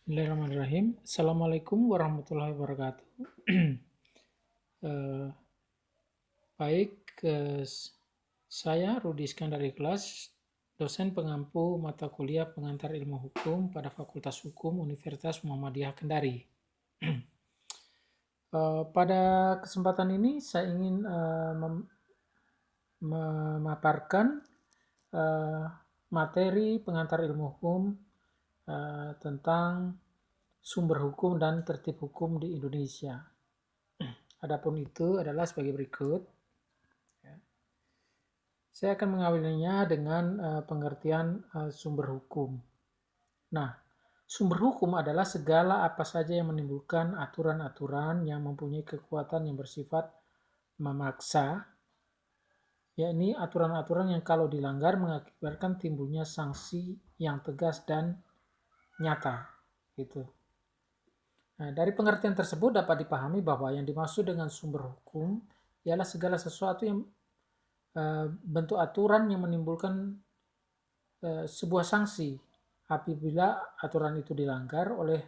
Bismillahirrahmanirrahim. Assalamualaikum warahmatullahi wabarakatuh. Eh, baik, saya Rudi Iskandar Ikhlas, dosen pengampu mata kuliah pengantar ilmu hukum pada Fakultas Hukum Universitas Muhammadiyah Kendari. Pada kesempatan ini saya ingin memaparkan eh, materi pengantar ilmu hukum tentang sumber hukum dan tertib hukum di Indonesia. Adapun itu adalah sebagai berikut. Saya akan mengawalinya dengan pengertian sumber hukum. Nah, sumber hukum adalah segala apa saja yang menimbulkan aturan-aturan yang mempunyai kekuatan yang bersifat memaksa, yakni aturan-aturan yang kalau dilanggar mengakibatkan timbulnya sanksi yang tegas dan nyata. Gitu. Nah, dari pengertian tersebut dapat dipahami bahwa yang dimaksud dengan sumber hukum ialah segala sesuatu yang bentuk aturan yang menimbulkan sebuah sanksi apabila aturan itu dilanggar oleh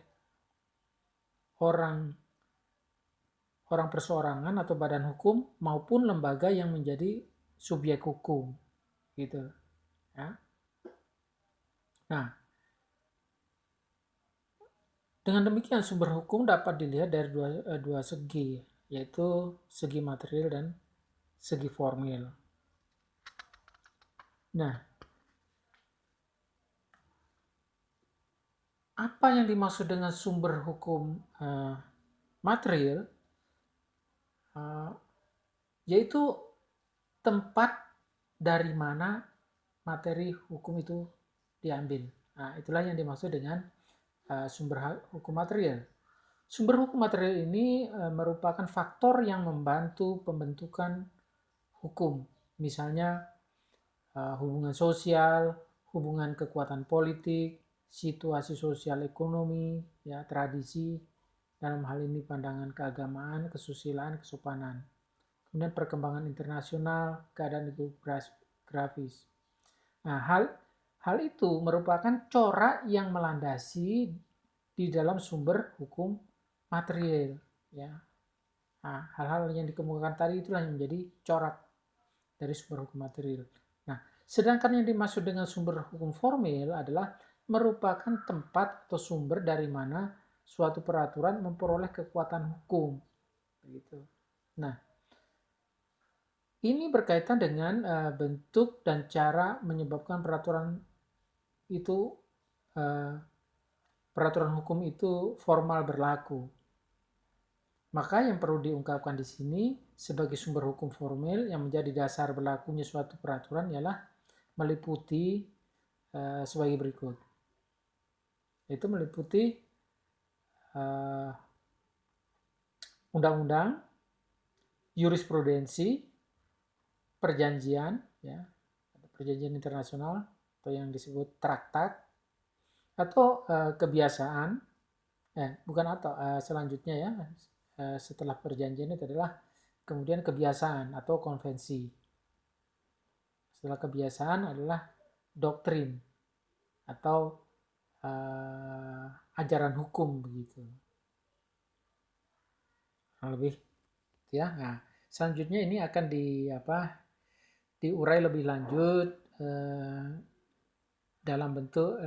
orang perseorangan atau badan hukum maupun lembaga yang menjadi subjek hukum, gitu. Ya. Nah, dengan demikian sumber hukum dapat dilihat dari dua segi, yaitu segi material dan segi formil. Nah, apa yang dimaksud dengan sumber hukum material? Yaitu tempat dari mana materi hukum itu diambil. Nah, itulah yang dimaksud dengan sumber hukum material. Sumber hukum material ini merupakan faktor yang membantu pembentukan hukum. Misalnya hubungan sosial, hubungan kekuatan politik, situasi sosial ekonomi, ya, tradisi, dalam hal ini pandangan keagamaan, kesusilaan, kesopanan. Kemudian perkembangan internasional, keadaan geografis. Nah, hal itu merupakan corak yang melandasi di dalam sumber hukum material. Ya. Nah, hal-hal yang dikemukakan tadi itulah yang menjadi corak dari sumber hukum material. Nah, sedangkan yang dimaksud dengan sumber hukum formil adalah merupakan tempat atau sumber dari mana suatu peraturan memperoleh kekuatan hukum. Begitu. Nah, ini berkaitan dengan bentuk dan cara menyebabkan peraturan itu peraturan hukum itu formal berlaku. Maka yang perlu diungkapkan di sini sebagai sumber hukum formil yang menjadi dasar berlakunya suatu peraturan ialah meliputi sebagai berikut. Yaitu meliputi undang-undang, jurisprudensi, perjanjian, ya, perjanjian internasional atau yang disebut traktat, atau kebiasaan, bukan atau selanjutnya ya, setelah perjanjian itu adalah kemudian kebiasaan atau konvensi. Setelah kebiasaan adalah doktrin atau ajaran hukum begitu. Lebih ya. Nah, selanjutnya ini akan diurai lebih lanjut dalam bentuk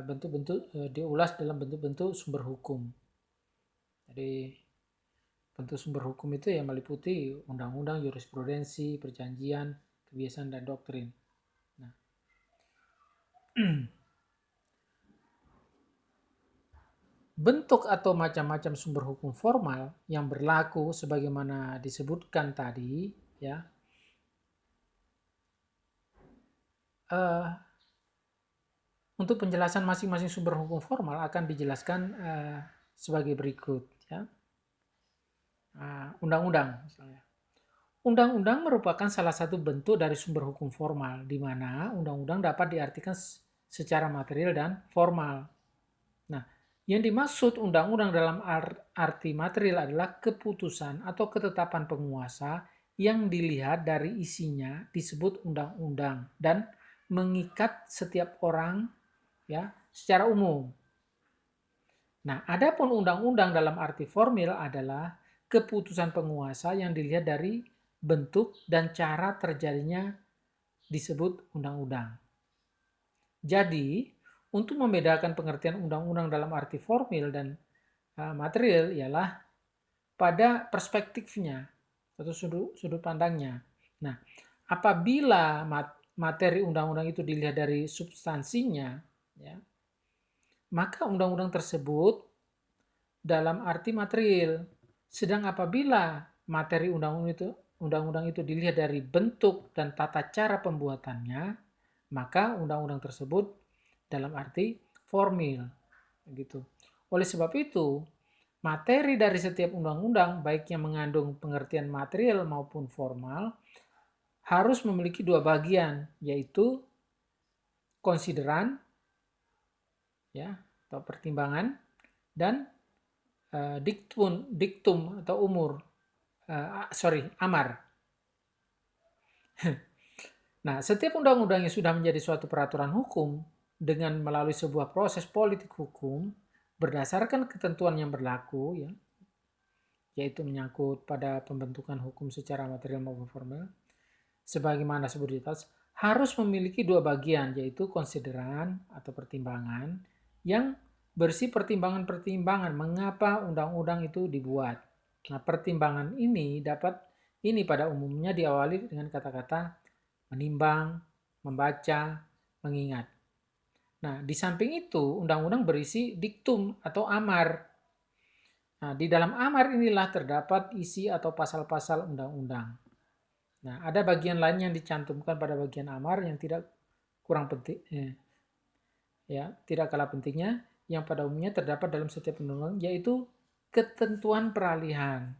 bentuk-bentuk diulas dalam bentuk-bentuk sumber hukum. Jadi bentuk sumber hukum itu yang meliputi undang-undang, jurisprudensi, perjanjian, kebiasaan, dan doktrin. Nah. Bentuk atau macam-macam sumber hukum formal yang berlaku sebagaimana disebutkan tadi, ya, untuk penjelasan masing-masing sumber hukum formal akan dijelaskan sebagai berikut. Ya. Undang-undang misalnya. Undang-undang merupakan salah satu bentuk dari sumber hukum formal, di mana undang-undang dapat diartikan secara material dan formal. Nah, yang dimaksud undang-undang dalam arti material adalah keputusan atau ketetapan penguasa yang dilihat dari isinya disebut undang-undang dan mengikat setiap orang ya, secara umum. Nah, adapun undang-undang dalam arti formil adalah keputusan penguasa yang dilihat dari bentuk dan cara terjadinya disebut undang-undang. Jadi, untuk membedakan pengertian undang-undang dalam arti formil dan material ialah pada perspektifnya atau sudut pandangnya. Nah, apabila materi undang-undang itu dilihat dari substansinya, ya, maka undang-undang tersebut dalam arti material. Sedang apabila materi undang-undang itu dilihat dari bentuk dan tata cara pembuatannya, maka undang-undang tersebut dalam arti formil. Gitu. Oleh sebab itu, materi dari setiap undang-undang, baik yang mengandung pengertian material maupun formal, harus memiliki dua bagian, yaitu konsideran, ya, atau pertimbangan, dan diktum atau amar. Nah, setiap undang-undang yang sudah menjadi suatu peraturan hukum dengan melalui sebuah proses politik hukum berdasarkan ketentuan yang berlaku, ya, yaitu menyangkut pada pembentukan hukum secara material maupun formal, sebagaimana disebut di atas, harus memiliki dua bagian, yaitu konsideran atau pertimbangan yang bersih pertimbangan-pertimbangan mengapa undang-undang itu dibuat. Nah, pertimbangan ini pada umumnya diawali dengan kata-kata menimbang, membaca, mengingat. Nah, di samping itu, undang-undang berisi diktum atau amar. Nah, di dalam amar inilah terdapat isi atau pasal-pasal undang-undang. Nah, ada bagian lain yang dicantumkan pada bagian amar yang tidak kurang penting, ya, tidak kalah pentingnya, yang pada umumnya terdapat dalam setiap undang-undang, yaitu ketentuan peralihan.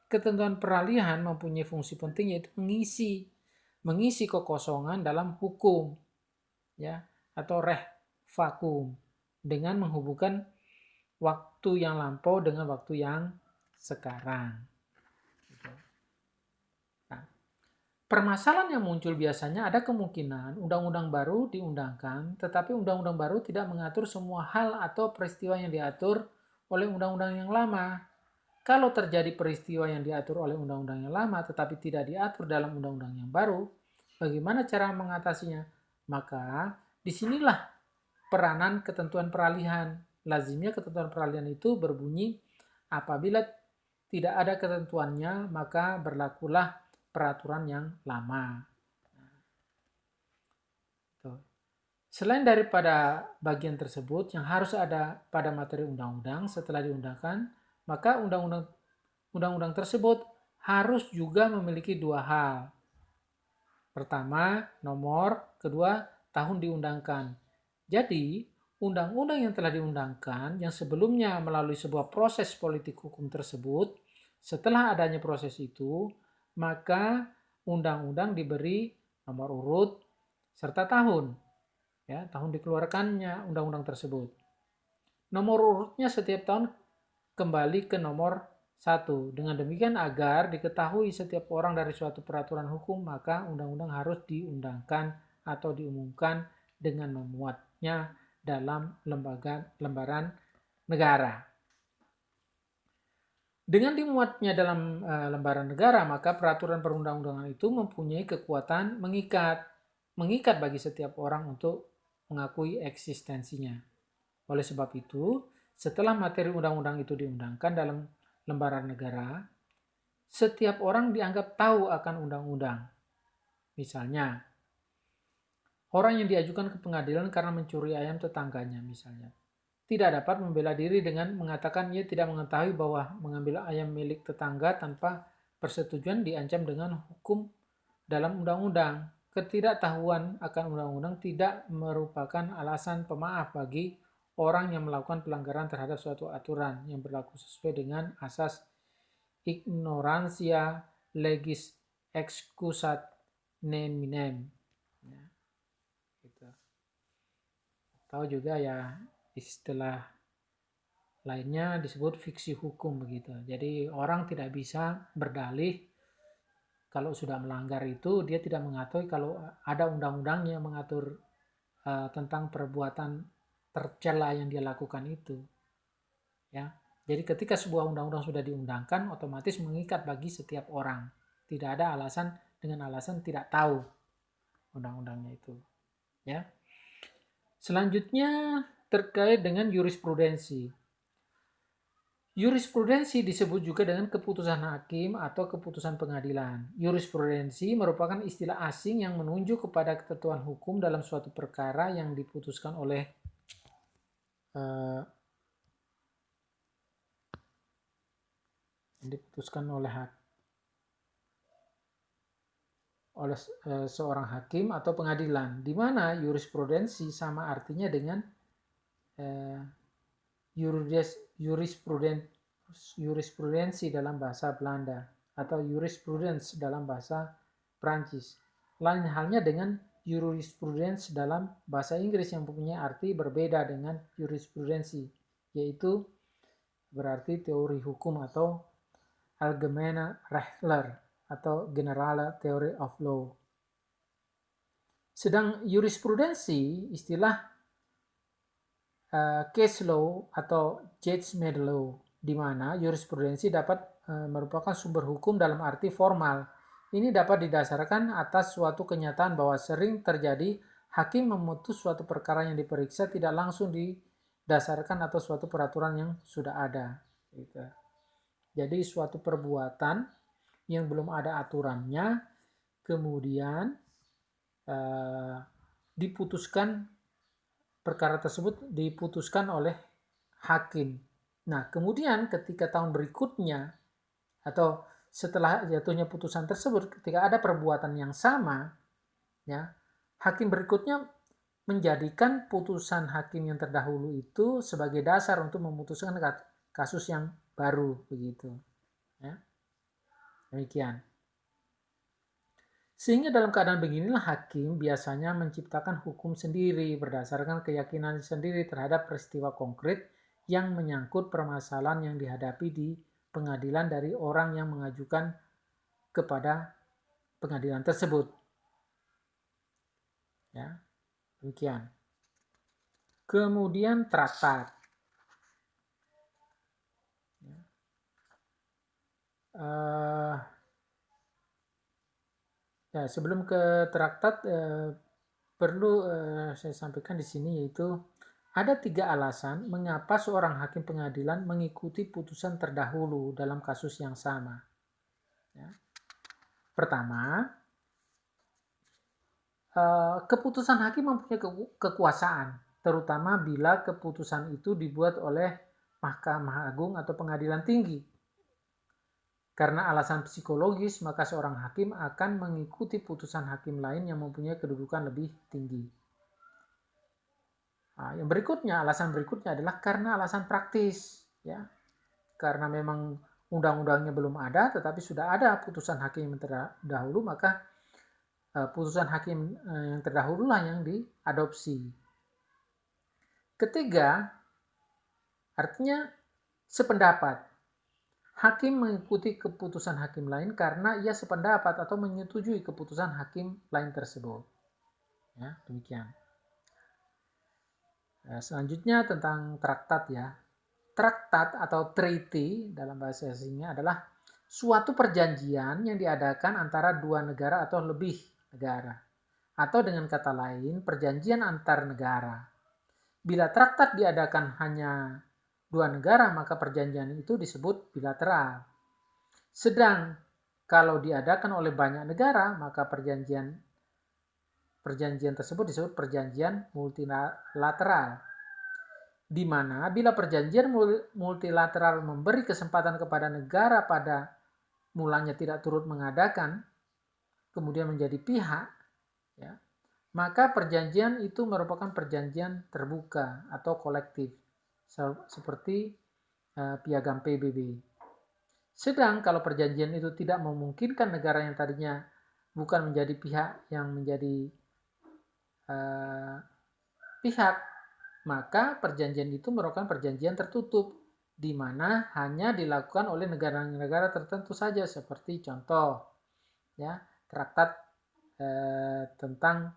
Ketentuan peralihan mempunyai fungsi penting, yaitu mengisi kekosongan dalam hukum, ya, atau vakum, dengan menghubungkan waktu yang lampau dengan waktu yang sekarang. Nah, permasalahan yang muncul biasanya ada kemungkinan undang-undang baru diundangkan, tetapi undang-undang baru tidak mengatur semua hal atau peristiwa yang diatur oleh undang-undang yang lama. Kalau terjadi peristiwa yang diatur oleh undang-undang yang lama tetapi tidak diatur dalam undang-undang yang baru, bagaimana cara mengatasinya? Maka disinilah peranan ketentuan peralihan. Lazimnya ketentuan peralihan itu berbunyi apabila tidak ada ketentuannya, maka berlakulah peraturan yang lama. Selain daripada bagian tersebut yang harus ada pada materi undang-undang setelah diundangkan, maka undang-undang tersebut harus juga memiliki dua hal. Pertama, nomor, kedua, tahun diundangkan. Jadi, undang-undang yang telah diundangkan yang sebelumnya melalui sebuah proses politik hukum tersebut, setelah adanya proses itu, maka undang-undang diberi nomor urut serta tahun. Ya, tahun dikeluarkannya undang-undang tersebut. Nomor urutnya setiap tahun kembali ke nomor 1. Dengan demikian agar diketahui setiap orang dari suatu peraturan hukum, maka undang-undang harus diundangkan atau diumumkan dengan memuatnya dalam lembaran negara. Dengan dimuatnya dalam lembaran negara, maka peraturan perundang-undangan itu mempunyai kekuatan mengikat bagi setiap orang untuk mengakui eksistensinya. Oleh sebab itu, setelah materi undang-undang itu diundangkan dalam lembaran negara, setiap orang dianggap tahu akan undang-undang. Misalnya, orang yang diajukan ke pengadilan karena mencuri ayam tetangganya misalnya, tidak dapat membela diri dengan mengatakan ia tidak mengetahui bahwa mengambil ayam milik tetangga tanpa persetujuan diancam dengan hukum dalam undang-undang. Ketidaktahuan akan undang-undang tidak merupakan alasan pemaaf bagi orang yang melakukan pelanggaran terhadap suatu aturan yang berlaku sesuai dengan asas ignorantia legis excusat neminem. Ya, gitu. Tahu juga ya istilah lainnya disebut fiksi hukum begitu. Jadi orang tidak bisa berdalih kalau sudah melanggar itu dia tidak mengetahui kalau ada undang-undang yang mengatur tentang perbuatan tercela yang dia lakukan itu. Ya. Jadi ketika sebuah undang-undang sudah diundangkan, otomatis mengikat bagi setiap orang. Tidak ada alasan dengan alasan tidak tahu undang-undangnya itu. Ya. Selanjutnya terkait dengan jurisprudensi. Jurisprudensi disebut juga dengan keputusan hakim atau keputusan pengadilan. Jurisprudensi merupakan istilah asing yang menunjuk kepada ketentuan hukum dalam suatu perkara yang diputuskan oleh uh, seorang hakim atau pengadilan, di mana jurisprudensi sama artinya dengan jurisprudensi dalam bahasa Belanda atau jurisprudence dalam bahasa Prancis. Lain halnya dengan jurisprudence dalam bahasa Inggris yang mempunyai arti berbeda dengan jurisprudensi, yaitu berarti teori hukum atau allgemeine Rechtler atau generale theory of law. Sedang jurisprudensi istilah case law atau judgment law, di mana jurisprudensi dapat merupakan sumber hukum dalam arti formal. Ini dapat didasarkan atas suatu kenyataan bahwa sering terjadi hakim memutus suatu perkara yang diperiksa tidak langsung didasarkan atau suatu peraturan yang sudah ada. Gitu. Jadi suatu perbuatan yang belum ada aturannya, kemudian diputuskan, perkara tersebut diputuskan oleh hakim. Nah, kemudian ketika tahun berikutnya atau setelah jatuhnya putusan tersebut, ketika ada perbuatan yang sama, ya, hakim berikutnya menjadikan putusan hakim yang terdahulu itu sebagai dasar untuk memutuskan kasus yang baru, begitu. Ya. Demikian. Sehingga dalam keadaan beginilah hakim biasanya menciptakan hukum sendiri berdasarkan keyakinan sendiri terhadap peristiwa konkret yang menyangkut permasalahan yang dihadapi di pengadilan dari orang yang mengajukan kepada pengadilan tersebut. Ya, demikian. Kemudian traktat. Ya, sebelum ke traktat perlu saya sampaikan di sini, yaitu ada 3 alasan mengapa seorang hakim pengadilan mengikuti putusan terdahulu dalam kasus yang sama. Ya. Pertama, keputusan hakim mempunyai kekuasaan, terutama bila keputusan itu dibuat oleh Mahkamah Agung atau Pengadilan Tinggi. Karena alasan psikologis, maka seorang hakim akan mengikuti putusan hakim lain yang mempunyai kedudukan lebih tinggi. Nah, yang berikutnya, alasan berikutnya adalah karena alasan praktis. Ya. Karena memang undang-undangnya belum ada, tetapi sudah ada putusan hakim yang terdahulu, maka putusan hakim yang terdahulu lah yang diadopsi. Ketiga, artinya sependapat. Hakim mengikuti keputusan hakim lain karena ia sependapat atau menyetujui keputusan hakim lain tersebut. Ya, demikian. Selanjutnya tentang traktat ya. Traktat atau treaty dalam bahasa asingnya adalah suatu perjanjian yang diadakan antara 2 negara atau lebih negara. Atau dengan kata lain, perjanjian antar negara. Bila traktat diadakan hanya 2 negara, maka perjanjian itu disebut bilateral. Sedang kalau diadakan oleh banyak negara, maka perjanjian tersebut disebut perjanjian multilateral. Di mana bila perjanjian multilateral memberi kesempatan kepada negara pada mulanya tidak turut mengadakan, kemudian menjadi pihak, ya, maka perjanjian itu merupakan perjanjian terbuka atau kolektif, seperti piagam PBB. Sedang kalau perjanjian itu tidak memungkinkan negara yang tadinya bukan menjadi pihak yang menjadi pihak, maka perjanjian itu merupakan perjanjian tertutup, di mana hanya dilakukan oleh negara-negara tertentu saja, seperti contoh, ya, traktat tentang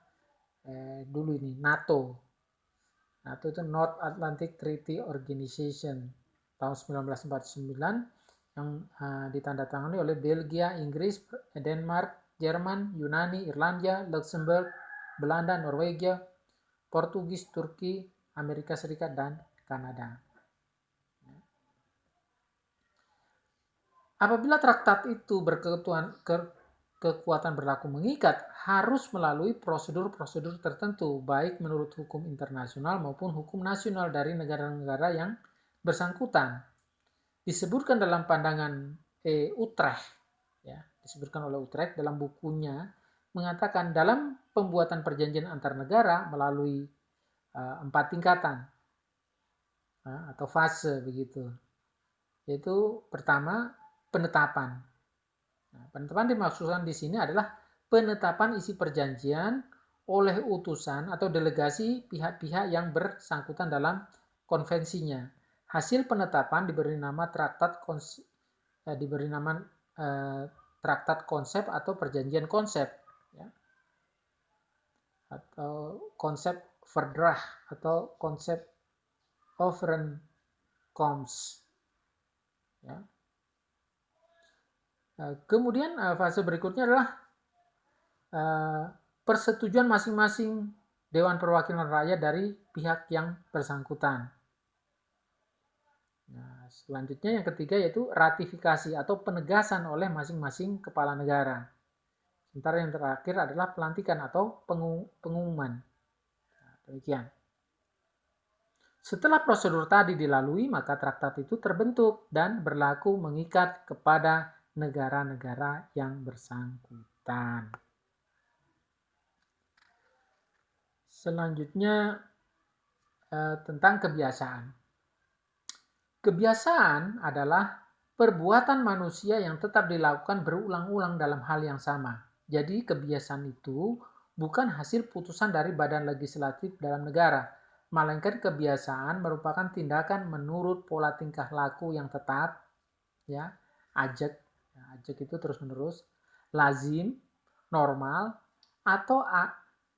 dulu ini NATO Nah, itu North Atlantic Treaty Organization tahun 1949 yang ditandatangani oleh Belgia, Inggris, Denmark, Jerman, Yunani, Irlandia, Luxembourg, Belanda, Norwegia, Portugis, Turki, Amerika Serikat, dan Kanada. Apabila traktat itu kekuatan berlaku mengikat, harus melalui prosedur-prosedur tertentu, baik menurut hukum internasional maupun hukum nasional dari negara-negara yang bersangkutan. Disebutkan dalam pandangan Utrecht, ya, disebutkan oleh Utrecht dalam bukunya, mengatakan dalam pembuatan perjanjian antar negara melalui 4 tingkatan atau fase begitu. Yaitu pertama, penetapan. Nah, penetapan dimaksudkan di sini adalah penetapan isi perjanjian oleh utusan atau delegasi pihak-pihak yang bersangkutan dalam konvensinya. Hasil penetapan diberi nama traktat konsep atau perjanjian konsep, ya. Atau konsep verdrag atau konsep overeenkomst, ya. Kemudian fase berikutnya adalah persetujuan masing-masing Dewan Perwakilan Rakyat dari pihak yang bersangkutan. Nah, selanjutnya yang ketiga yaitu ratifikasi atau penegasan oleh masing-masing kepala negara. Sementara yang terakhir adalah pelantikan atau pengumuman. Nah, demikian. Setelah prosedur tadi dilalui, maka traktat itu terbentuk dan berlaku mengikat kepada negara-negara yang bersangkutan. Selanjutnya tentang kebiasaan. Kebiasaan adalah perbuatan manusia yang tetap dilakukan berulang-ulang dalam hal yang sama. Jadi kebiasaan itu bukan hasil putusan dari badan legislatif dalam negara, melainkan kebiasaan merupakan tindakan menurut pola tingkah laku yang tetap, ya, ajek itu terus-menerus, lazim, normal, atau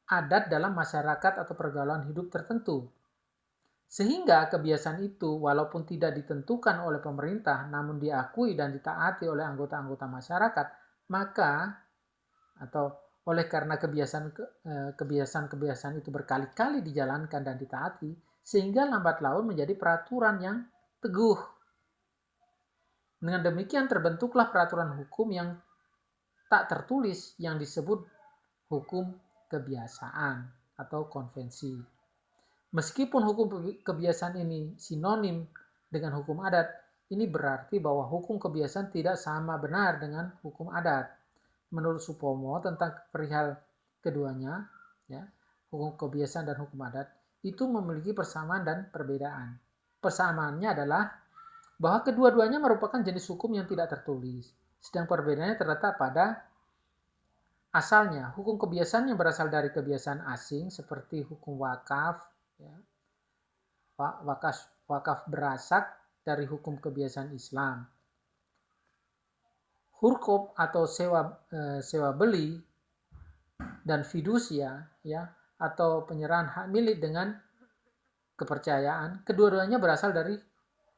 adat dalam masyarakat atau pergaulan hidup tertentu. Sehingga kebiasaan itu walaupun tidak ditentukan oleh pemerintah namun diakui dan ditaati oleh anggota-anggota masyarakat, maka atau oleh karena kebiasaan itu berkali-kali dijalankan dan ditaati, sehingga lambat laun menjadi peraturan yang teguh. Dengan demikian terbentuklah peraturan hukum yang tak tertulis yang disebut hukum kebiasaan atau konvensi. Meskipun hukum kebiasaan ini sinonim dengan hukum adat, ini berarti bahwa hukum kebiasaan tidak sama benar dengan hukum adat. Menurut Supomo tentang perihal keduanya, ya, hukum kebiasaan dan hukum adat itu memiliki persamaan dan perbedaan. Persamaannya adalah bahwa kedua-duanya merupakan jenis hukum yang tidak tertulis, sedang perbedaannya terletak pada asalnya. Hukum kebiasaan yang berasal dari kebiasaan asing seperti hukum wakaf, ya, wakaf berasal dari hukum kebiasaan Islam. Hurkop atau sewa beli dan fidusia, ya, atau penyerahan hak milik dengan kepercayaan, kedua-duanya berasal dari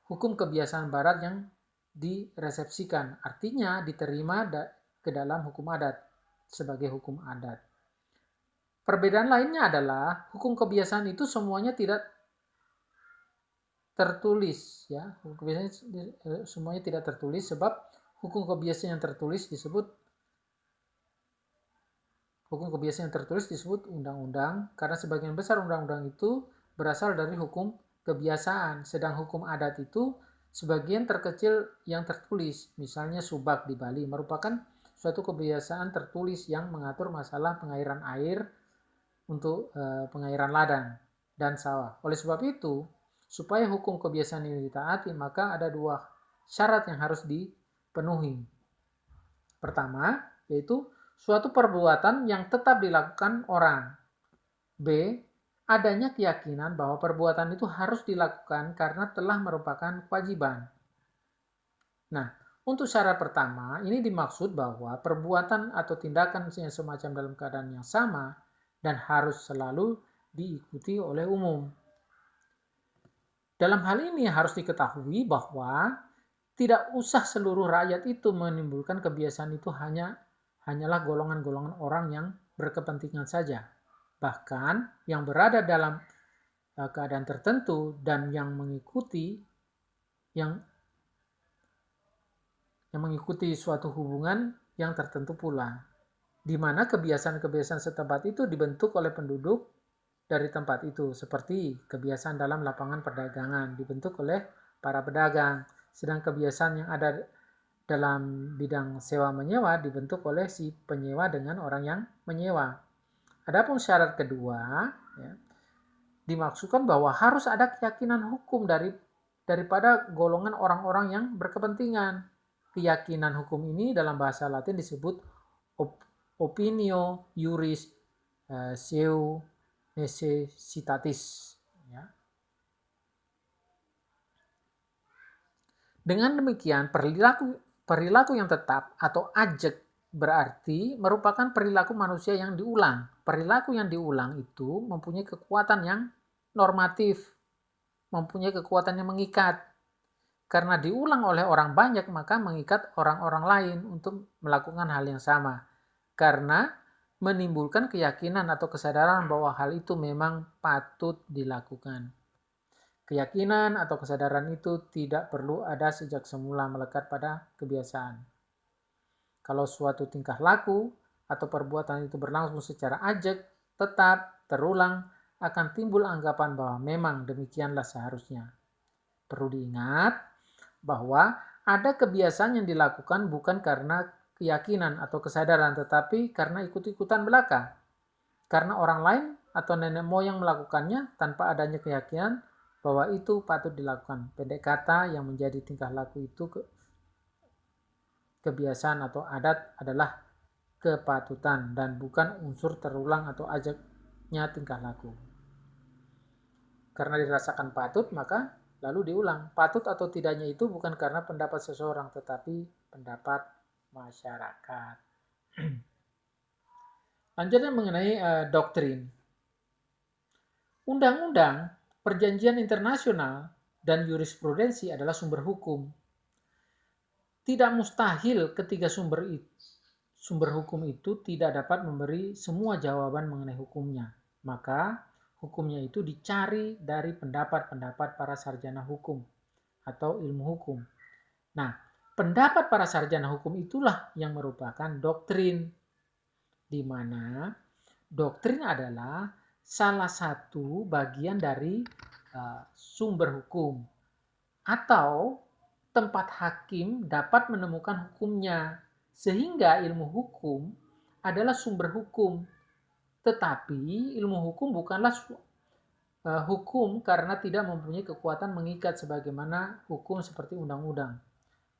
hukum kebiasaan barat yang diresepsikan, artinya diterima ke dalam hukum adat sebagai hukum adat. Perbedaan lainnya adalah hukum kebiasaan itu semuanya tidak tertulis, ya. Hukum kebiasaan semuanya tidak tertulis sebab hukum kebiasaan yang tertulis disebut undang-undang karena sebagian besar undang-undang itu berasal dari hukum kebiasaan, sedang hukum adat itu sebagian terkecil yang tertulis. Misalnya subak di Bali merupakan suatu kebiasaan tertulis yang mengatur masalah pengairan air untuk pengairan ladang dan sawah. Oleh sebab itu, supaya hukum kebiasaan ini ditaati, maka ada dua syarat yang harus dipenuhi. Pertama, yaitu suatu perbuatan yang tetap dilakukan orang. B, adanya keyakinan bahwa perbuatan itu harus dilakukan karena telah merupakan kewajiban. Nah, untuk syarat pertama, ini dimaksud bahwa perbuatan atau tindakan yang semacam dalam keadaan yang sama dan harus selalu diikuti oleh umum. Dalam hal ini harus diketahui bahwa tidak usah seluruh rakyat itu menimbulkan kebiasaan itu hanyalah golongan-golongan orang yang berkepentingan saja. Bahkan yang berada dalam keadaan tertentu dan yang mengikuti suatu hubungan yang tertentu pula, di mana kebiasaan-kebiasaan setempat itu dibentuk oleh penduduk dari tempat itu, seperti kebiasaan dalam lapangan perdagangan dibentuk oleh para pedagang, sedang kebiasaan yang ada dalam bidang sewa menyewa dibentuk oleh si penyewa dengan orang yang menyewa. Adapun syarat kedua, ya, dimaksudkan bahwa harus ada keyakinan hukum daripada golongan orang-orang yang berkepentingan. Keyakinan hukum ini dalam bahasa Latin disebut opinio iuris seu necessitatis. Ya. Dengan demikian, perilaku yang tetap atau ajek berarti merupakan perilaku manusia yang diulang. Perilaku yang diulang itu mempunyai kekuatan yang normatif, mempunyai kekuatan yang mengikat. Karena diulang oleh orang banyak, maka mengikat orang-orang lain untuk melakukan hal yang sama. Karena menimbulkan keyakinan atau kesadaran bahwa hal itu memang patut dilakukan. Keyakinan atau kesadaran itu tidak perlu ada sejak semula, melekat pada kebiasaan. Kalau suatu tingkah laku atau perbuatan itu berlangsung secara ajak, tetap, terulang, akan timbul anggapan bahwa memang demikianlah seharusnya. Perlu diingat bahwa ada kebiasaan yang dilakukan bukan karena keyakinan atau kesadaran, tetapi karena ikut-ikutan belaka. Karena orang lain atau nenek moyang melakukannya tanpa adanya keyakinan bahwa itu patut dilakukan. Pendek kata, yang menjadi tingkah laku itu kebiasaan atau adat adalah kepatutan dan bukan unsur terulang atau ajaknya tingkah laku. Karena dirasakan patut, maka lalu diulang. Patut atau tidaknya itu bukan karena pendapat seseorang, tetapi pendapat masyarakat. Lanjutnya mengenai doktrin. Undang-undang, perjanjian internasional, dan jurisprudensi adalah sumber hukum. Tidak mustahil ketiga sumber hukum itu tidak dapat memberi semua jawaban mengenai hukumnya. Maka hukumnya itu dicari dari pendapat-pendapat para sarjana hukum atau ilmu hukum. Nah, pendapat para sarjana hukum itulah yang merupakan doktrin, di mana doktrin adalah salah satu bagian dari sumber hukum atau tempat hakim dapat menemukan hukumnya, sehingga ilmu hukum adalah sumber hukum. Tetapi ilmu hukum bukanlah hukum karena tidak mempunyai kekuatan mengikat sebagaimana hukum seperti undang-undang.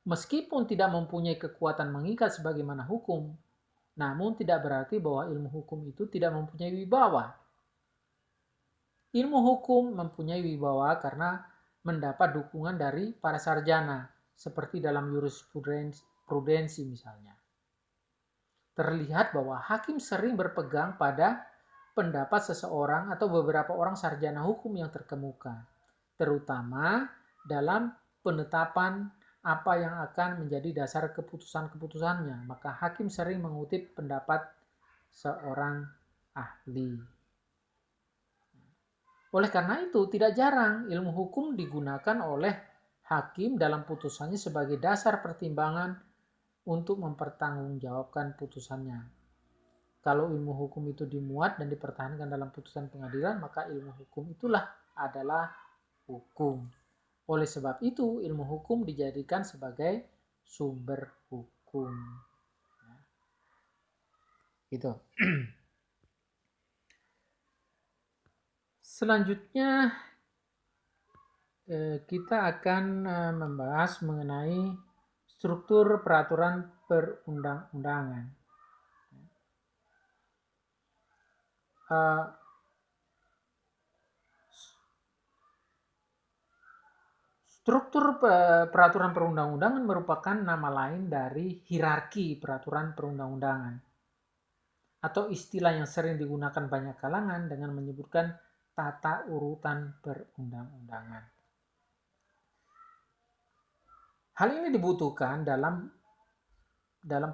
Meskipun tidak mempunyai kekuatan mengikat sebagaimana hukum, namun tidak berarti bahwa ilmu hukum itu tidak mempunyai wibawa. Ilmu hukum mempunyai wibawa karena mendapat dukungan dari para sarjana, seperti dalam jurisprudensi misalnya. Terlihat bahwa hakim sering berpegang pada pendapat seseorang atau beberapa orang sarjana hukum yang terkemuka, terutama dalam penetapan apa yang akan menjadi dasar keputusan-keputusannya. Maka hakim sering mengutip pendapat seorang ahli. Oleh karena itu, tidak jarang ilmu hukum digunakan oleh hakim dalam putusannya sebagai dasar pertimbangan untuk mempertanggungjawabkan putusannya. Kalau ilmu hukum itu dimuat dan dipertahankan dalam putusan pengadilan, maka ilmu hukum itulah adalah hukum. Oleh sebab itu, ilmu hukum dijadikan sebagai sumber hukum. Gitu. Selanjutnya kita akan membahas mengenai struktur peraturan perundang-undangan. Struktur peraturan perundang-undangan merupakan nama lain dari hierarki peraturan perundang-undangan, atau istilah yang sering digunakan banyak kalangan dengan menyebutkan tata urutan perundang-undangan. Hal ini dibutuhkan dalam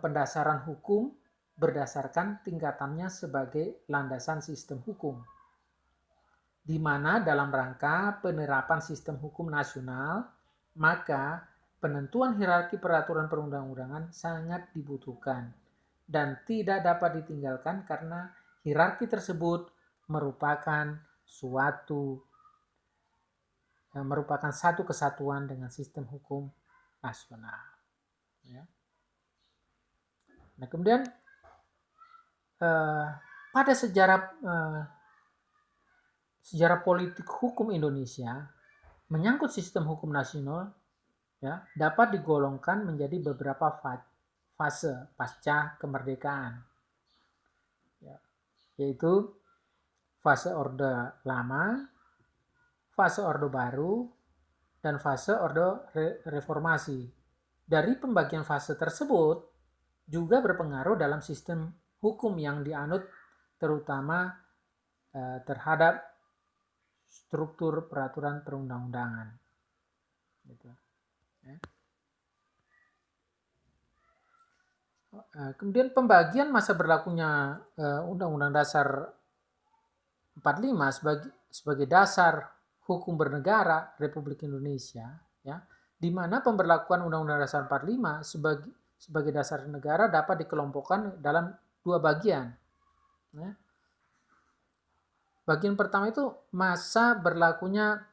pendasaran hukum berdasarkan tingkatannya sebagai landasan sistem hukum, di mana dalam rangka penerapan sistem hukum nasional, maka penentuan hierarki peraturan perundang-undangan sangat dibutuhkan dan tidak dapat ditinggalkan karena hierarki tersebut merupakan satu kesatuan dengan sistem hukum nasional. Ya. Nah, kemudian pada sejarah politik hukum Indonesia menyangkut sistem hukum nasional, ya, dapat digolongkan menjadi beberapa fase pasca kemerdekaan, ya, yaitu fase Orde Lama, fase Orde Baru, dan fase Orde Reformasi. Dari pembagian fase tersebut juga berpengaruh dalam sistem hukum yang dianut, terutama terhadap struktur peraturan perundang-undangan. Gitu. Ya. Kemudian pembagian masa berlakunya Undang-Undang Dasar 45 sebagai dasar hukum bernegara Republik Indonesia, ya, di mana pemberlakuan Undang-Undang Dasar 45 sebagai dasar negara dapat dikelompokkan dalam dua bagian. Ya. Bagian pertama itu masa berlakunya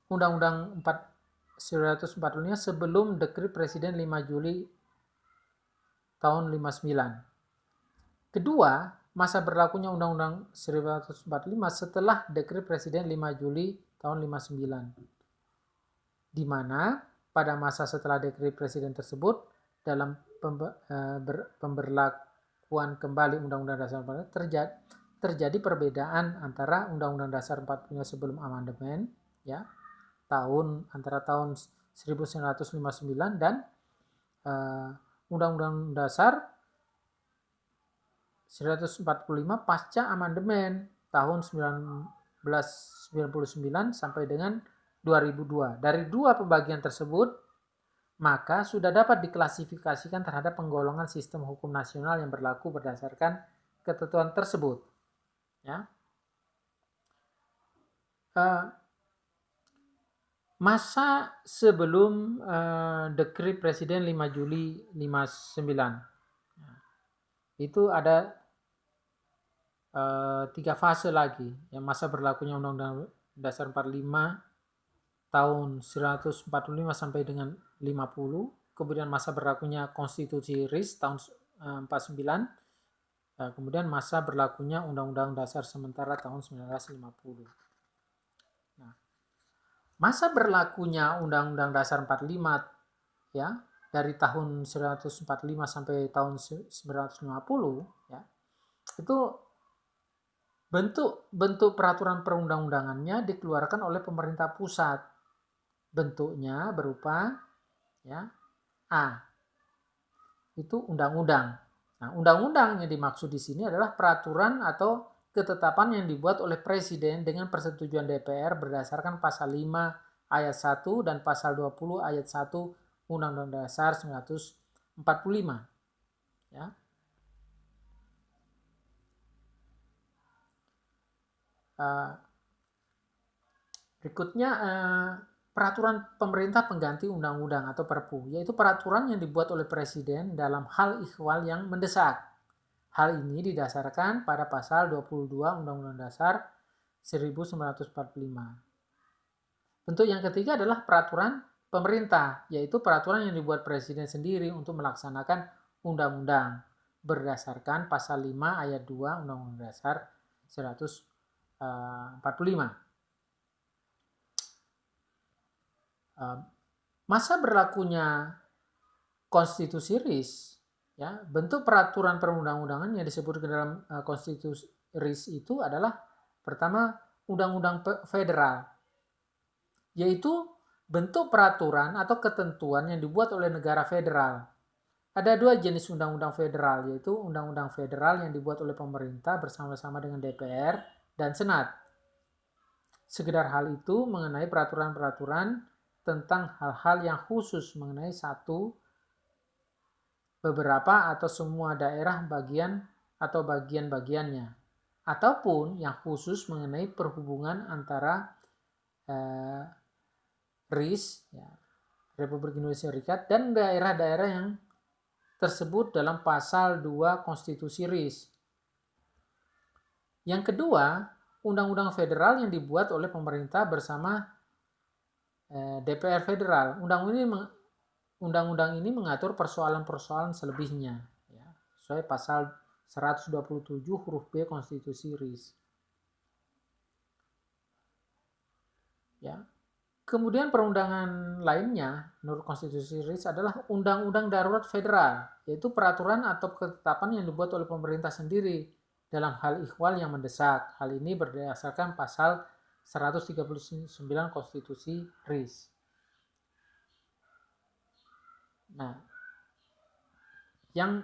Undang-Undang 1945 sebelum Dekret Presiden 5 Juli tahun 59. Kedua, masa berlakunya Undang-Undang 1945 setelah Dekret Presiden 5 Juli tahun 59. Di mana pada masa setelah Dekret Presiden tersebut dalam pemberlakuan kembali Undang-Undang Dasar 45 terjadi perbedaan antara Undang-Undang Dasar 45 sebelum amandemen, ya, antara tahun 1959 dan Undang-Undang Dasar 1945 pasca amandemen tahun 1999 sampai dengan 2002. Dari dua pembagian tersebut, maka sudah dapat diklasifikasikan terhadap penggolongan sistem hukum nasional yang berlaku berdasarkan ketentuan tersebut. Ya. Masa sebelum Dekret Presiden 5 Juli 59 itu ada 3 fase lagi. Yang masa berlakunya Undang-Undang Dasar 45 tahun 145 sampai dengan 50. Kemudian masa berlakunya Konstitusi RIS tahun 49. Kemudian masa berlakunya Undang-Undang Dasar Sementara tahun 1950. Nah, masa berlakunya Undang-Undang Dasar 45, ya, dari tahun 145 sampai tahun 1950, ya, itu bentuk peraturan perundang-undangannya dikeluarkan oleh pemerintah pusat. Bentuknya berupa, ya, A, itu undang-undang. Nah, undang-undang yang dimaksud di sini adalah peraturan atau ketetapan yang dibuat oleh Presiden dengan persetujuan DPR berdasarkan pasal 5 ayat 1 dan pasal 20 ayat 1 Undang-Undang Dasar 1945. Ya. Berikutnya peraturan pemerintah pengganti undang-undang atau Perpu, yaitu peraturan yang dibuat oleh Presiden dalam hal ihwal yang mendesak. Hal ini didasarkan pada pasal 22 Undang-Undang Dasar 1945. Bentuk yang ketiga adalah peraturan pemerintah, yaitu peraturan yang dibuat Presiden sendiri untuk melaksanakan undang-undang berdasarkan pasal 5 ayat 2 Undang-Undang Dasar 1945. Masa berlakunya Konstitusi RIS, ya, bentuk peraturan perundang-undangan yang disebut ke dalam Konstitusi RIS itu adalah pertama Undang-Undang Federal, yaitu bentuk peraturan atau ketentuan yang dibuat oleh negara federal. Ada dua jenis undang-undang federal, yaitu undang-undang federal yang dibuat oleh pemerintah bersama-sama dengan DPR dan Senat. Sekedar hal itu mengenai peraturan-peraturan tentang hal-hal yang khusus mengenai satu, beberapa, atau semua daerah bagian atau bagian-bagiannya, ataupun yang khusus mengenai perhubungan antara RIS, ya, Republik Indonesia Serikat, dan daerah-daerah yang tersebut dalam pasal 2 Konstitusi RIS. Yang kedua, undang-undang federal yang dibuat oleh pemerintah bersama DPR federal. Undang-undang ini mengatur persoalan-persoalan selebihnya, ya, sesuai pasal 127 huruf B Konstitusi RIS. Ya. Kemudian perundangan lainnya menurut Konstitusi RIS adalah Undang-Undang Darurat Federal, yaitu peraturan atau ketetapan yang dibuat oleh pemerintah sendiri dalam hal ihwal yang mendesak. Hal ini berdasarkan pasal 139 Konstitusi RIS. Nah, yang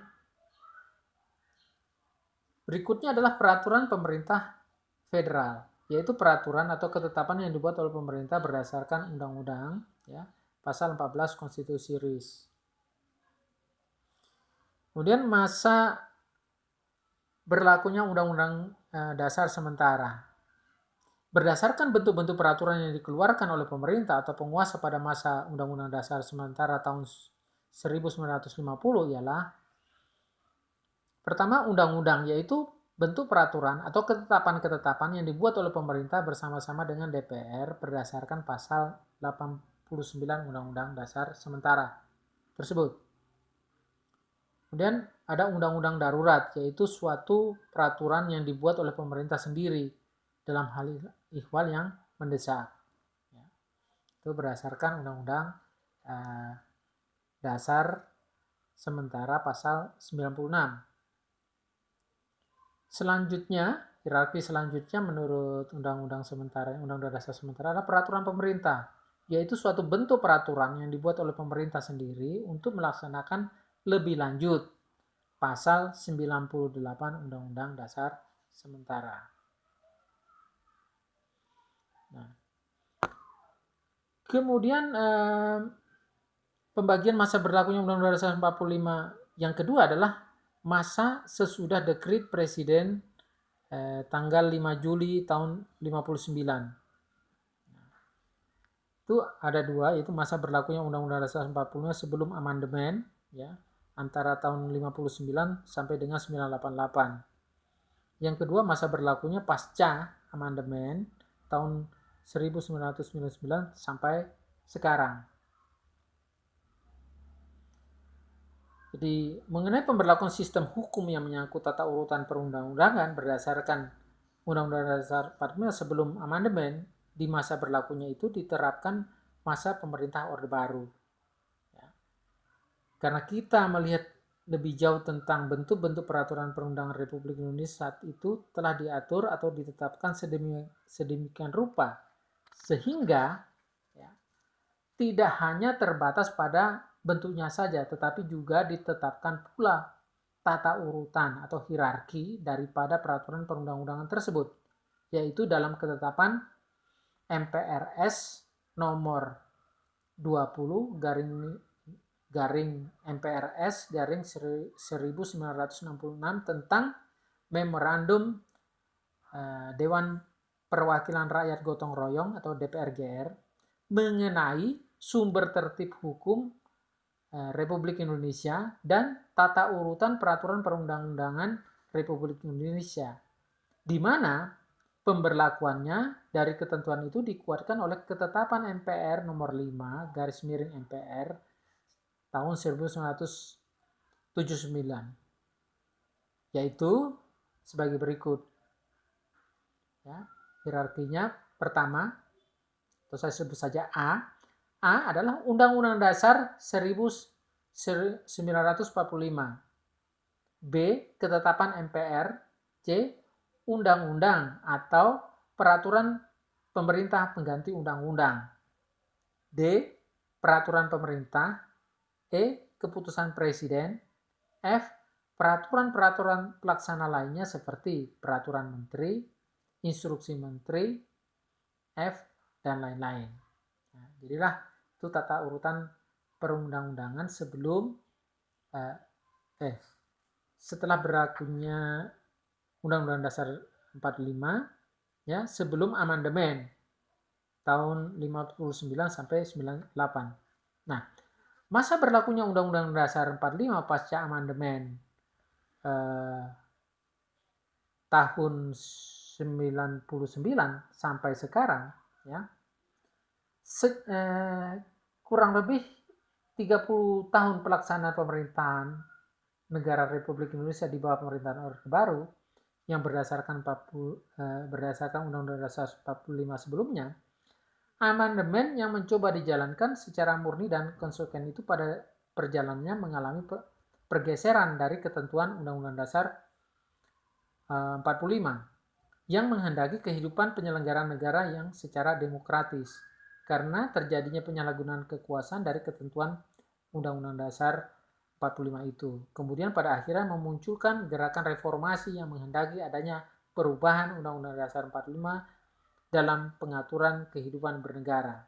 berikutnya adalah peraturan pemerintah federal, yaitu peraturan atau ketetapan yang dibuat oleh pemerintah berdasarkan undang-undang, ya, pasal 14 Konstitusi RIS. Kemudian masa berlakunya Undang-Undang Dasar sementara. Berdasarkan bentuk-bentuk peraturan yang dikeluarkan oleh pemerintah atau penguasa pada masa Undang-Undang Dasar sementara tahun 1950 ialah pertama, undang-undang, yaitu bentuk peraturan atau ketetapan-ketetapan yang dibuat oleh pemerintah bersama-sama dengan DPR berdasarkan pasal 89 Undang-Undang Dasar sementara tersebut. Kemudian ada undang-undang darurat, yaitu suatu peraturan yang dibuat oleh pemerintah sendiri dalam hal ihwal yang mendesak. Itu berdasarkan Undang-Undang Dasar sementara pasal 96. Selanjutnya, hierarki selanjutnya menurut Undang-Undang Dasar sementara adalah peraturan pemerintah, yaitu suatu bentuk peraturan yang dibuat oleh pemerintah sendiri untuk melaksanakan lebih lanjut pasal 98 Undang-Undang Dasar sementara. Nah, kemudian pembagian masa berlakunya Undang-Undang Dasar 45 yang kedua adalah masa sesudah dekrit Presiden tanggal 5 Juli tahun 59. Itu ada dua, yaitu masa berlakunya Undang-Undang Dasar 45 sebelum amandemen, ya, antara tahun 59 sampai dengan 988. Yang kedua, masa berlakunya pasca amandemen tahun 1999 sampai sekarang. Jadi, mengenai pemberlakuan sistem hukum yang menyangkut tata urutan perundang-undangan berdasarkan Undang-Undang Dasar 45 sebelum amandemen, di masa berlakunya itu diterapkan masa pemerintah Orde Baru. Ya. Karena kita melihat lebih jauh tentang bentuk-bentuk peraturan perundangan Republik Indonesia saat itu telah diatur atau ditetapkan sedemikian rupa, sehingga ya, tidak hanya terbatas pada bentuknya saja, tetapi juga ditetapkan pula tata urutan atau hierarki daripada peraturan perundang-undangan tersebut, yaitu dalam ketetapan MPRS nomor 20 garing MPRS garing 1966 tentang Memorandum Dewan Perwakilan Rakyat Gotong Royong atau DPRGR mengenai sumber tertib hukum Republik Indonesia dan tata urutan peraturan perundang-undangan Republik Indonesia, di mana pemberlakuannya dari ketentuan itu dikuatkan oleh ketetapan MPR nomor 5 garis miring MPR tahun 1979, yaitu sebagai berikut. Ya, hierarkinya pertama, atau saya sebut saja A. A adalah Undang-Undang Dasar 1945. B. Ketetapan MPR. C. Undang-undang atau peraturan pemerintah pengganti undang-undang. D. Peraturan pemerintah. E. Keputusan presiden. F. Peraturan-peraturan pelaksana lainnya seperti peraturan menteri, instruksi menteri, F, dan lain-lain. Nah, jadilah Itu tata urutan perundang-undangan sebelum setelah berlakunya Undang-Undang Dasar 45, ya, sebelum amandemen tahun 59 sampai 98. Nah, masa berlakunya Undang-Undang Dasar 45 pasca amandemen tahun 99 sampai sekarang, ya, kurang lebih 30 tahun pelaksanaan pemerintahan negara Republik Indonesia di bawah pemerintahan Orde Baru yang berdasarkan Undang-Undang Dasar 45 sebelumnya, amandemen yang mencoba dijalankan secara murni dan konsekuen itu pada perjalanannya mengalami pergeseran dari ketentuan Undang-Undang Dasar 45 yang menghendaki kehidupan penyelenggaraan negara yang secara demokratis karena terjadinya penyalahgunaan kekuasaan dari ketentuan Undang-Undang Dasar 45 itu. Kemudian pada akhirnya memunculkan gerakan reformasi yang menghendaki adanya perubahan Undang-Undang Dasar 45 dalam pengaturan kehidupan bernegara.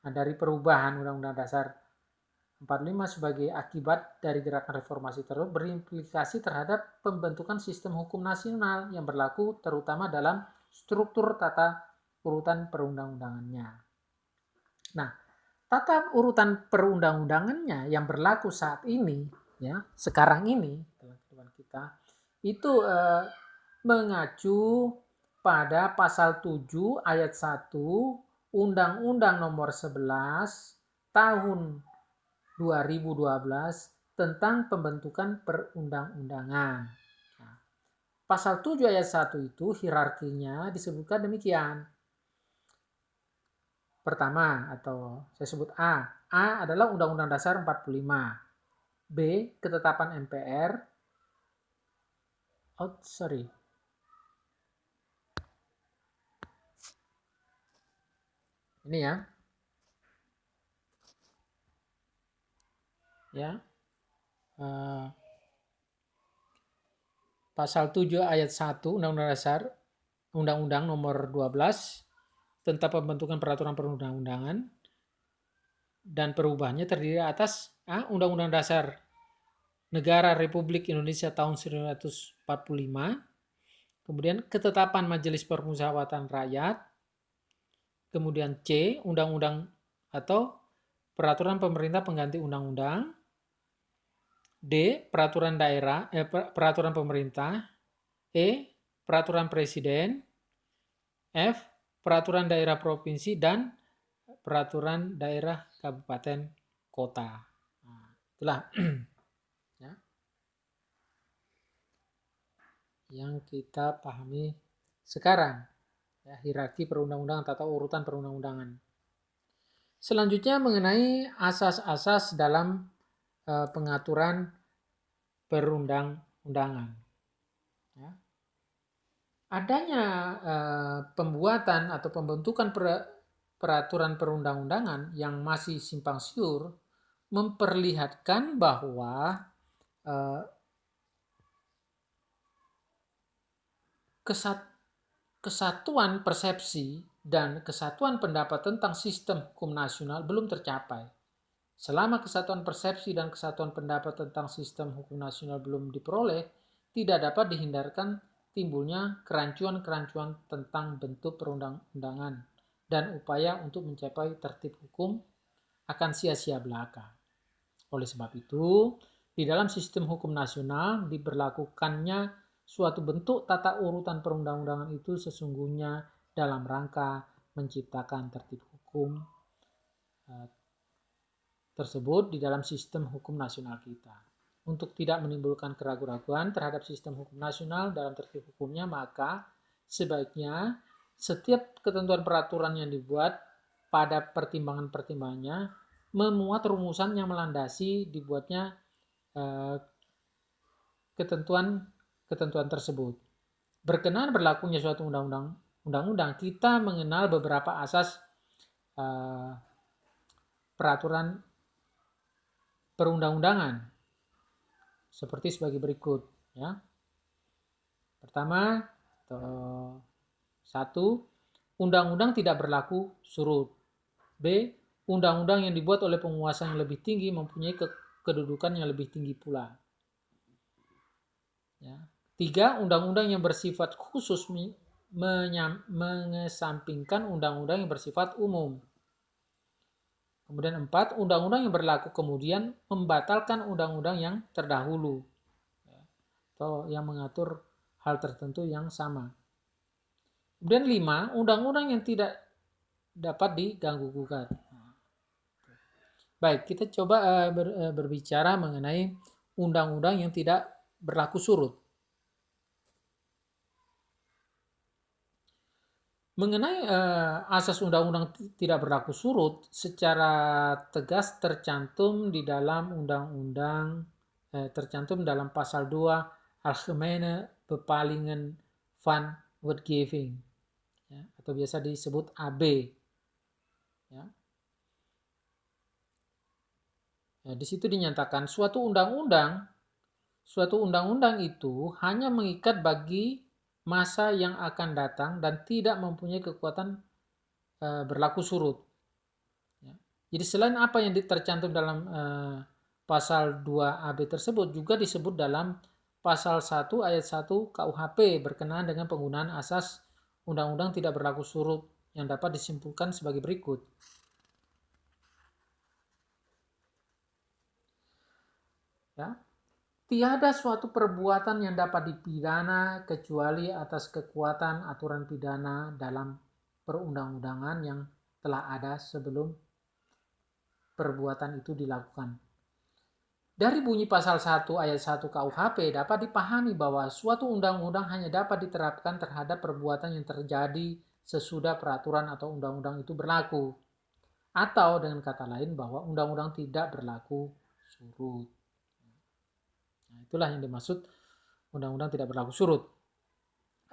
Nah, dari perubahan Undang-Undang Dasar 45 sebagai akibat dari gerakan reformasi tersebut berimplikasi terhadap pembentukan sistem hukum nasional yang berlaku terutama dalam struktur tata urutan perundang-undangannya. Nah, tata urutan perundang-undangannya yang berlaku saat ini, ya, sekarang ini dalam kehidupan kita itu mengacu pada pasal 7 ayat 1 Undang-Undang Nomor 11 tahun 2012 tentang pembentukan perundang-undangan. Nah, pasal 7 ayat 1 itu hierarkinya disebutkan demikian. Pertama, atau saya sebut A. A adalah Undang-Undang Dasar 45. B. Ketetapan MPR. Ini ya. Ya. Pasal 7 ayat 1 Undang-Undang Dasar Undang-Undang Nomor 12 tentang pembentukan peraturan perundang-undangan dan perubahannya terdiri atas Undang-Undang Dasar Negara Republik Indonesia tahun 1945, kemudian ketetapan Majelis Permusyawaratan Rakyat, kemudian C, undang-undang atau peraturan pemerintah pengganti undang-undang, D, peraturan daerah, peraturan pemerintah, E, peraturan presiden, F, peraturan daerah provinsi, dan peraturan daerah kabupaten kota. Nah, itulah ya, yang kita pahami sekarang, ya, hierarki perundang-undangan, tata urutan perundang-undangan. Selanjutnya mengenai asas-asas dalam pengaturan perundang-undangan. Ya. Adanya pembuatan atau pembentukan peraturan perundang-undangan yang masih simpang siur memperlihatkan bahwa kesatuan persepsi dan kesatuan pendapat tentang sistem hukum nasional belum tercapai. Selama kesatuan persepsi dan kesatuan pendapat tentang sistem hukum nasional belum diperoleh, tidak dapat dihindarkan timbulnya kerancuan-kerancuan tentang bentuk perundang-undangan dan upaya untuk mencapai tertib hukum akan sia-sia belaka. Oleh sebab itu, di dalam sistem hukum nasional diberlakukannya suatu bentuk tata urutan perundang-undangan itu sesungguhnya dalam rangka menciptakan tertib hukum tersebut di dalam sistem hukum nasional kita. Untuk tidak menimbulkan keraguan-raguan terhadap sistem hukum nasional dalam tertib hukumnya, maka sebaiknya setiap ketentuan peraturan yang dibuat pada pertimbangan-pertimbangannya memuat rumusan yang melandasi dibuatnya ketentuan tersebut. Berkenaan berlakunya suatu undang-undang, kita mengenal beberapa asas peraturan perundang-undangan seperti sebagai berikut, ya. Pertama, 1, undang-undang tidak berlaku surut. B, undang-undang yang dibuat oleh penguasa yang lebih tinggi mempunyai kedudukan yang lebih tinggi pula. Ya. 3. Undang-undang yang bersifat khusus mengesampingkan undang-undang yang bersifat umum. Kemudian 4. Undang-undang yang berlaku kemudian membatalkan undang-undang yang terdahulu, atau yang mengatur hal tertentu yang sama. Kemudian 5. Undang-undang yang tidak dapat diganggu-gugat. Baik, kita coba berbicara mengenai undang-undang yang tidak berlaku surut. Mengenai asas undang-undang tidak berlaku surut, secara tegas tercantum di dalam undang-undang, tercantum dalam pasal 2 Algemene Bepalingen van Wetgeving, ya, atau biasa disebut AB. Ya. Ya, di situ dinyatakan suatu undang-undang itu hanya mengikat bagi masa yang akan datang dan tidak mempunyai kekuatan berlaku surut. Ya. Jadi selain apa yang tercantum dalam pasal 2 AB tersebut juga disebut dalam pasal 1 ayat 1 KUHP berkenaan dengan penggunaan asas undang-undang tidak berlaku surut yang dapat disimpulkan sebagai berikut. Ya. Tiada suatu perbuatan yang dapat dipidana kecuali atas kekuatan aturan pidana dalam perundang-undangan yang telah ada sebelum perbuatan itu dilakukan. Dari bunyi pasal 1 ayat 1 KUHP dapat dipahami bahwa suatu undang-undang hanya dapat diterapkan terhadap perbuatan yang terjadi sesudah peraturan atau undang-undang itu berlaku. Atau dengan kata lain bahwa undang-undang tidak berlaku surut. Nah, itulah yang dimaksud undang-undang tidak berlaku surut.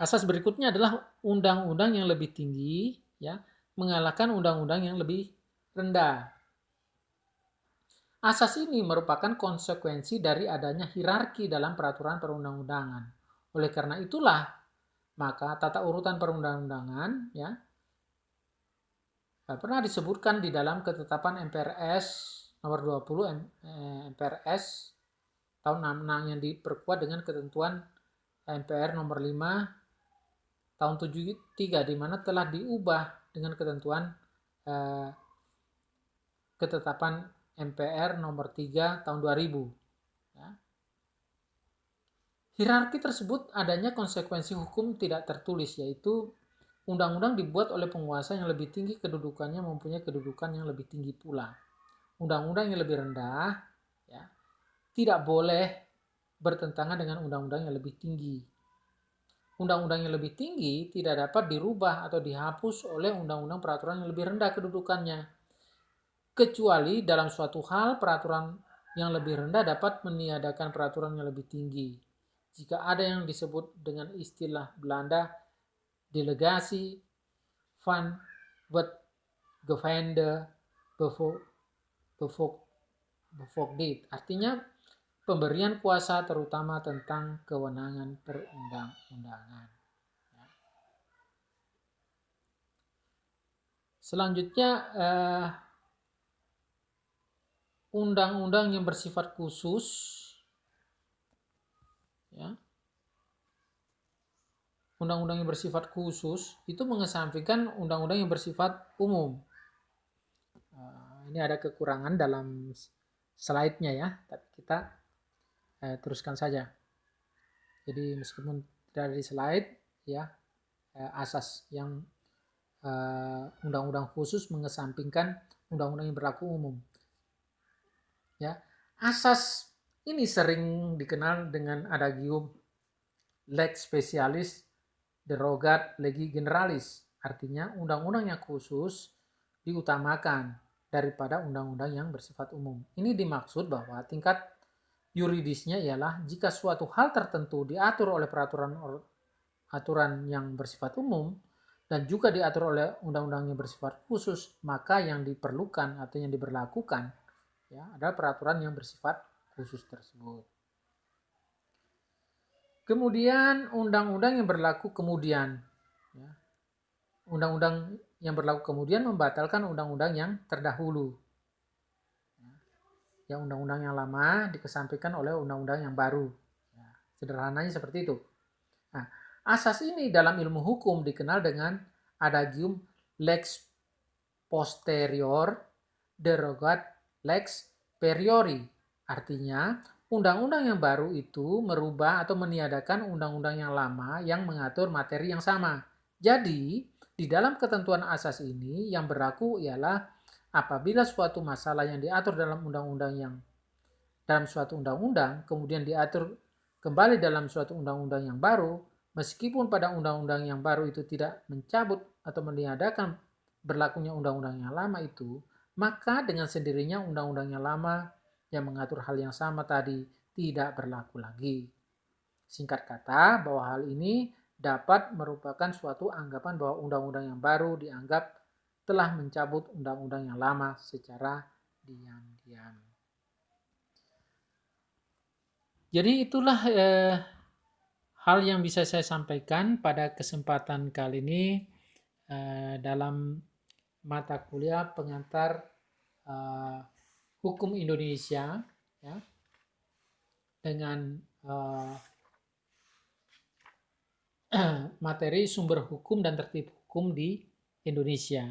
Asas berikutnya adalah undang-undang yang lebih tinggi, ya, mengalahkan undang-undang yang lebih rendah. Asas ini merupakan konsekuensi dari adanya hierarki dalam peraturan perundang-undangan. Oleh karena itulah, maka tata urutan perundang-undangan, ya, pernah disebutkan di dalam ketetapan MPRS nomor 20 MPRS tahun 66 yang diperkuat dengan ketentuan MPR nomor 5 tahun 73 di mana telah diubah dengan ketentuan ketetapan MPR nomor 3 tahun 2000. Ya. Hierarki tersebut adanya konsekuensi hukum tidak tertulis, yaitu undang-undang dibuat oleh penguasa yang lebih tinggi kedudukannya mempunyai kedudukan yang lebih tinggi pula. Undang-undang yang lebih rendah, ya, tidak boleh bertentangan dengan undang-undang yang lebih tinggi. Undang-undang yang lebih tinggi tidak dapat dirubah atau dihapus oleh undang-undang peraturan yang lebih rendah kedudukannya. Kecuali dalam suatu hal peraturan yang lebih rendah dapat meniadakan peraturan yang lebih tinggi. Jika ada yang disebut dengan istilah Belanda delegasi van wetgevende bevoegdheid, artinya pemberian kuasa terutama tentang kewenangan perundang-undangan. Selanjutnya undang-undang yang bersifat khusus, ya. Undang-undang yang bersifat khusus itu mengesampingkan undang-undang yang bersifat umum. Ini ada kekurangan dalam slide-nya, ya, tapi kita teruskan saja. Jadi meskipun tidak ada di slide, ya, asas yang undang-undang khusus mengesampingkan undang-undang yang berlaku umum. Ya, asas ini sering dikenal dengan adagium lex specialis derogat legi generalis, artinya undang-undang yang khusus diutamakan daripada undang-undang yang bersifat umum. Ini dimaksud bahwa tingkat yuridisnya ialah jika suatu hal tertentu diatur oleh aturan yang bersifat umum dan juga diatur oleh undang-undang yang bersifat khusus, maka yang diperlukan atau yang diberlakukan, ya, adalah peraturan yang bersifat khusus tersebut. Kemudian undang-undang yang berlaku kemudian, ya. Undang-undang yang berlaku kemudian membatalkan undang-undang yang terdahulu. Yang undang-undang yang lama dikesampingkan oleh undang-undang yang baru. Sederhananya seperti itu. Nah, asas ini dalam ilmu hukum dikenal dengan adagium lex posterior derogat lex superiori. Artinya, undang-undang yang baru itu merubah atau meniadakan undang-undang yang lama yang mengatur materi yang sama. Jadi, di dalam ketentuan asas ini yang berlaku ialah apabila suatu masalah yang diatur dalam suatu undang-undang kemudian diatur kembali dalam suatu undang-undang yang baru, meskipun pada undang-undang yang baru itu tidak mencabut atau meniadakan berlakunya undang-undang yang lama itu, maka dengan sendirinya undang-undang yang lama yang mengatur hal yang sama tadi tidak berlaku lagi. Singkat kata, bahwa hal ini dapat merupakan suatu anggapan bahwa undang-undang yang baru dianggap telah mencabut undang-undang yang lama secara diam-diam. Jadi itulah hal yang bisa saya sampaikan pada kesempatan kali ini dalam mata kuliah pengantar hukum Indonesia, ya, dengan materi sumber hukum dan tertib hukum di Indonesia.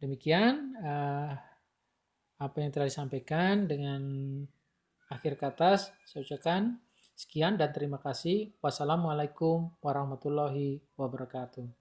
Demikian apa yang telah disampaikan. Dengan akhir kata saya ucapkan sekian dan terima kasih. Wassalamualaikum warahmatullahi wabarakatuh.